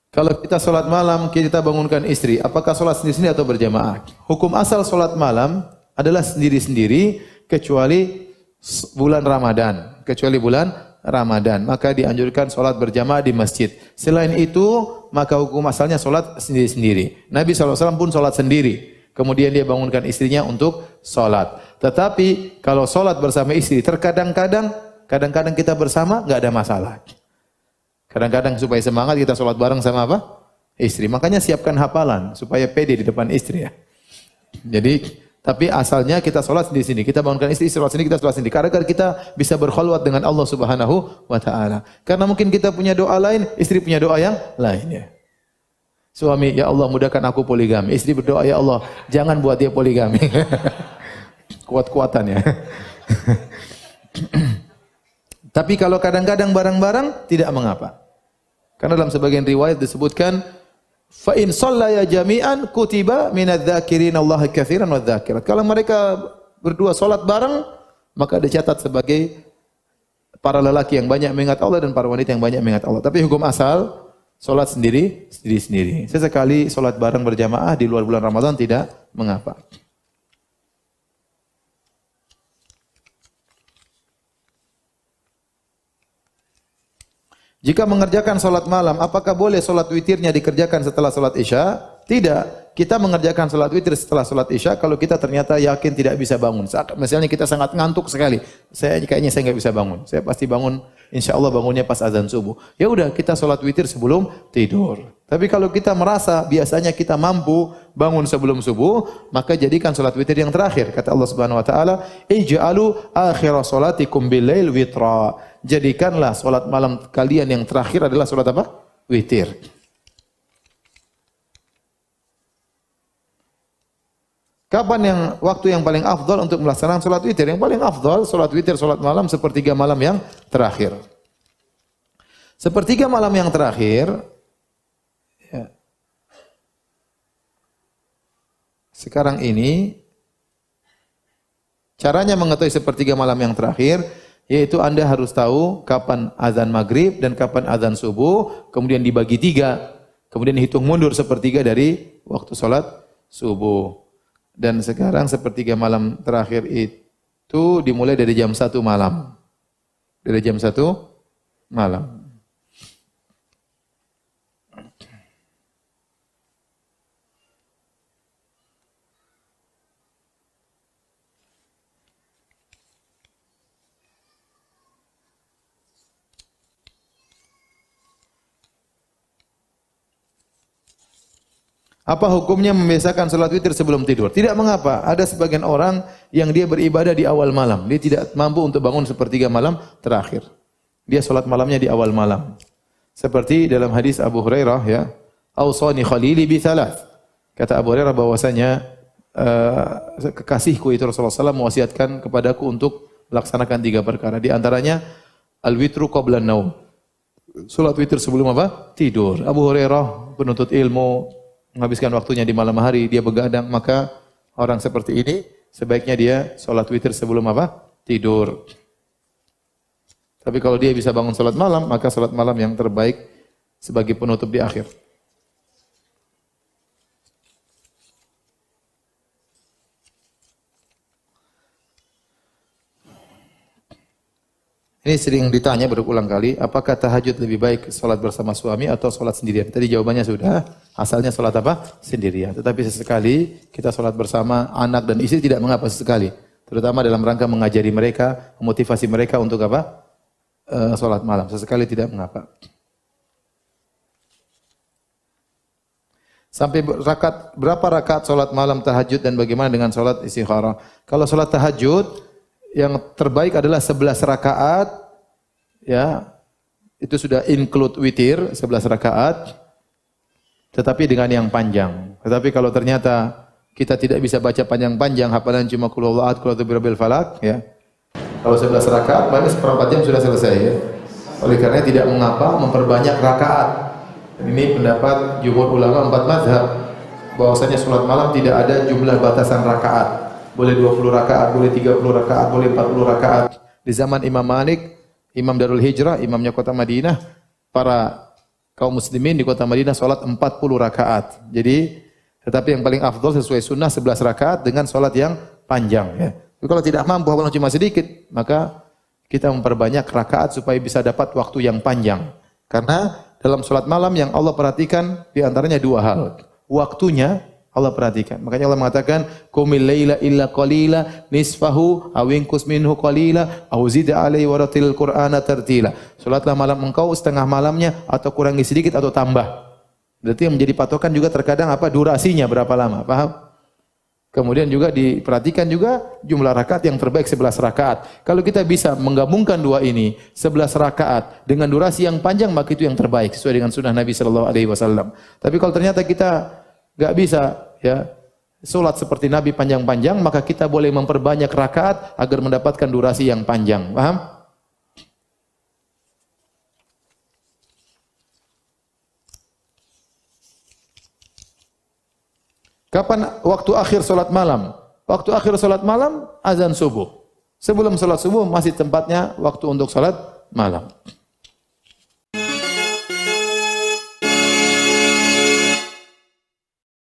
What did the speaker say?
Kalau kita sholat malam, kita bangunkan istri, apakah sholat sendiri-sendiri atau berjamaah? Hukum asal sholat malam adalah sendiri-sendiri kecuali bulan Ramadan. Kecuali bulan Ramadan, maka dianjurkan sholat berjamaah di masjid. Selain itu, maka hukum asalnya sholat sendiri-sendiri. Nabi SAW pun sholat sendiri. Kemudian dia bangunkan istrinya untuk sholat. Tetapi kalau sholat bersama istri, kadang-kadang kita bersama, nggak ada masalah. Kadang-kadang supaya semangat kita sholat bareng sama apa? Istri. Makanya siapkan hafalan supaya pede di depan istri ya. Jadi, tapi asalnya kita sholat di sini. Kita bangunkan istri sholat sini, kita sholat sini. Karena kita bisa berkhulwat dengan Allah Subhanahu wa Ta'ala. Karena mungkin kita punya doa lain, istri punya doa yang lain ya. Suami, ya Allah mudahkan aku poligami. Istri berdoa, ya Allah jangan buat dia poligami. Kuat-kuatan ya. Tapi kalau kadang-kadang bareng-bareng tidak mengapa. Karena dalam sebagian riwayat disebutkan fa in shallaya jami'an kutiba minadz-dzakirin Allah katsiran wadz-dzakirat. Kalau mereka berdua salat bareng, maka dicatat sebagai para lelaki yang banyak mengingat Allah dan para wanita yang banyak mengingat Allah. Tapi hukum asal salat sendiri-sendiri. Sesekali salat bareng berjamaah di luar bulan Ramadan tidak mengapa. Jika mengerjakan salat malam, apakah boleh salat witirnya dikerjakan setelah salat Isya? Tidak. Kita mengerjakan salat witir setelah salat Isya kalau kita ternyata yakin tidak bisa bangun. Misalnya kita sangat ngantuk sekali. Kayaknya saya enggak bisa bangun. Saya pasti bangun, insyaallah bangunnya pas azan subuh. Ya udah, kita salat witir sebelum tidur. Tapi kalau kita merasa biasanya kita mampu bangun sebelum subuh, maka jadikan salat witir yang terakhir. Kata Allah Subhanahu wa taala, "Ij'alu akhira salatikum bil-lail witra." Jadikanlah salat malam kalian yang terakhir adalah salat apa? Witir. Kapan waktu yang paling afdal untuk melaksanakan salat witir? Yang paling afdal salat witir salat malam sepertiga malam yang terakhir. Sepertiga malam yang terakhir ya. Sekarang ini caranya mengetahui sepertiga malam yang terakhir yaitu Anda harus tahu kapan azan maghrib dan kapan azan subuh, kemudian dibagi tiga, kemudian hitung mundur sepertiga dari waktu salat subuh. Dan sekarang sepertiga malam terakhir itu dimulai dari jam 1 malam. Dari jam 1 malam. Apa hukumnya membiasakan salat witir sebelum tidur? Tidak mengapa. Ada sebagian orang yang dia beribadah di awal malam. Dia tidak mampu untuk bangun sepertiga malam terakhir. Dia salat malamnya di awal malam. Seperti dalam hadis Abu Hurairah ya, "Ausani khalili bi thalath." Kata Abu Hurairah bahwasanya kekasihku itu Rasulullah SAW mewasiatkan kepadaku untuk melaksanakan 3 perkara. Di antaranya al-witru qabla an-naum. Salat witir sebelum apa? Tidur. Abu Hurairah penuntut ilmu menghabiskan waktunya di malam hari, dia begadang, maka orang seperti ini sebaiknya dia salat witir sebelum apa? Tidur. Tapi kalau dia bisa bangun salat malam, maka salat malam yang terbaik sebagai penutup di akhir. Ini sering ditanya berulang kali, apakah tahajud lebih baik salat bersama suami atau salat sendirian? Tadi jawabannya sudah, asalnya salat apa? Sendirian. Tetapi sesekali kita salat bersama anak dan istri tidak mengapa sesekali. Terutama dalam rangka mengajari mereka, memotivasi mereka untuk apa? Salat malam. Sesekali tidak mengapa. Sampai berapa rakaat salat malam tahajud dan bagaimana dengan salat istikharah? Kalau salat tahajud yang terbaik adalah 11 rakaat, ya, itu sudah include witir, 11 rakaat, tetapi dengan yang panjang. Tetapi kalau ternyata kita tidak bisa baca panjang-panjang, hafalan cuma qul huwallahu ahad, qul a'udzu birabbil falaq, ya. Kalau 11 rakaat, berarti seperempat jam sudah selesai, ya. Oleh karena tidak mengapa memperbanyak rakaat. Dan ini pendapat jumhur ulama 4 mazhab, bahwasanya salat malam tidak ada jumlah batasan rakaat. Boleh 20 rakaat, boleh 30 rakaat, boleh 40 rakaat. Di zaman Imam Malik, Imam Darul Hijrah, imamnya kota Madinah, para kaum muslimin di kota Madinah salat 40 rakaat. Jadi tetapi yang paling afdal sesuai sunnah 11 rakaat dengan salat yang panjang ya. Tapi kalau tidak mampu walaupun cuma sedikit, maka kita memperbanyak rakaat supaya bisa dapat waktu yang panjang. Karena dalam salat malam yang Allah perhatikan di antaranya dua hal. Waktunya Allah perhatikan. Makanya Allah mengatakan, "Qumil laila illa qalila nisfahu aw inqus minhu qalila aw zid 'alaihi wa ratilil Qur'ana tartila." Salatlah malam engkau setengah malamnya atau kurangi sedikit atau tambah. Berarti yang menjadi patokan juga terkadang apa? Durasinya berapa lama, paham? Kemudian juga diperhatikan juga jumlah rakaat yang terbaik 11 rakaat. Kalau kita bisa menggabungkan dua ini, 11 rakaat dengan durasi yang panjang, maka itu yang terbaik sesuai dengan sunnah Nabi sallallahu alaihi wasallam. Tapi kalau ternyata kita enggak bisa ya salat seperti Nabi panjang-panjang, maka kita boleh memperbanyak rakaat agar mendapatkan durasi yang panjang. Paham? Kapan waktu akhir salat malam? Waktu akhir salat malam azan subuh. Sebelum salat subuh masih tempatnya waktu untuk salat malam.